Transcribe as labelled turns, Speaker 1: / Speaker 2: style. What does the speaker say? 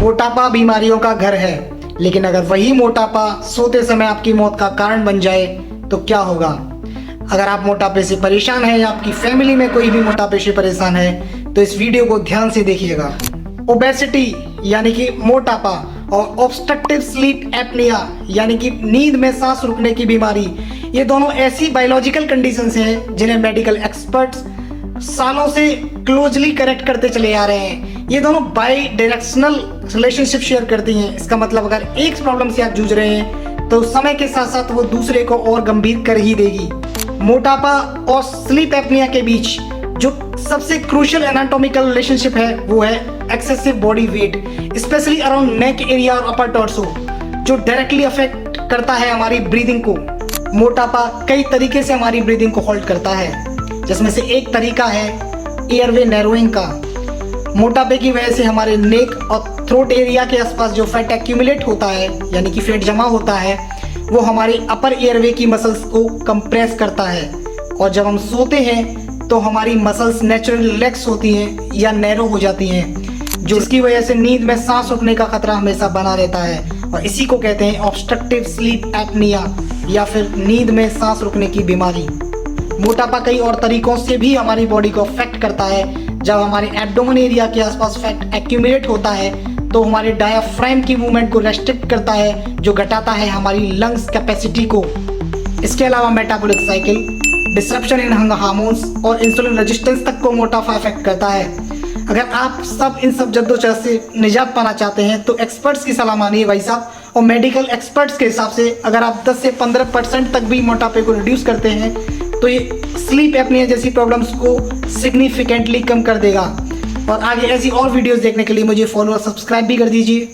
Speaker 1: मोटापा बीमारियों का घर है, लेकिन अगर वही मोटापा सोते समय आपकी मौत का कारण बन जाए तो क्या होगा? अगर आप मोटापे से परेशान हैं या आपकी फैमिली में कोई भी मोटापे से परेशान है तो इस वीडियो को ध्यान से देखिएगा। ओबेसिटी यानी कि मोटापा और ऑब्स्ट्रक्टिव स्लीप एपनिया यानी कि नींद में सांस रुकने की बीमारी, ये दोनों ऐसी बायोलॉजिकल कंडीशंस हैं जिन्हें मेडिकल एक्सपर्ट्स सालों से क्लोजली करेक्ट करते चले आ रहे हैं। ये दोनों बाई डायरेक्शनल रिलेशनशिप शेयर करती हैं। इसका मतलब अगर एक प्रॉब्लम से आप जूझ रहे हैं तो समय के साथ साथ वो दूसरे को और गंभीर कर ही देगी। मोटापा और स्लीप एपनिया के बीच जो सबसे क्रूशियल एनाटॉमिकल रिलेशनशिप है वो है excessive body weight, specially around neck area और अपर टॉर्सो, जो डायरेक्टली अफेक्ट करता है हमारी ब्रीदिंग को। मोटापा कई तरीके से हमारी ब्रीदिंग को होल्ड करता है, जिसमें से एक तरीका है एयरवे नैरोइंग का। मोटापे की वजह से हमारे नेक और थ्रोट एरिया के आसपास जो फैट एक्यूमुलेट होता है यानी कि फैट जमा होता है वो हमारी अपर एयरवे की मसल्स को कंप्रेस करता है, और जब हम सोते हैं तो हमारी मसल्स नेचुरली रिलैक्स होती हैं या नैरो हो जाती हैं, जिसकी वजह से नींद में सांस रुकने का खतरा हमेशा बना रहता है, और इसी को कहते हैं ऑब्स्ट्रक्टिव स्लीप एपनिया या फिर नींद में सांस रुकने की बीमारी। मोटापा कई और तरीकों से भी हमारी बॉडी को अफेक्ट करता है। जब हमारे एब्डोमेन एरिया के आसपास फैट एक्यूमुलेट होता है तो हमारे डायाफ्राम की मूवमेंट को रेस्ट्रिक्ट करता है, जो घटाता है हमारी लंग्स कैपेसिटी को। इसके अलावा मेटाबॉलिक साइकिल, डिसरप्शन इन हार्मोन्स और इंसुलिन रेजिस्टेंस तक को मोटापा अफेक्ट करता है। अगर आप सब इन सब जद्दोजहद से निजात पाना चाहते हैं तो एक्सपर्ट्स की सलाह मानिए भाई साहब, और मेडिकल एक्सपर्ट्स के हिसाब से अगर आप 10 से 15% तक भी मोटापे को रिड्यूस करते हैं तो ये स्लीप एपनिया जैसी प्रॉब्लम्स को सिग्निफिकेंटली कम कर देगा। और आगे ऐसी और वीडियोस देखने के लिए मुझे फॉलो और सब्सक्राइब भी कर दीजिए।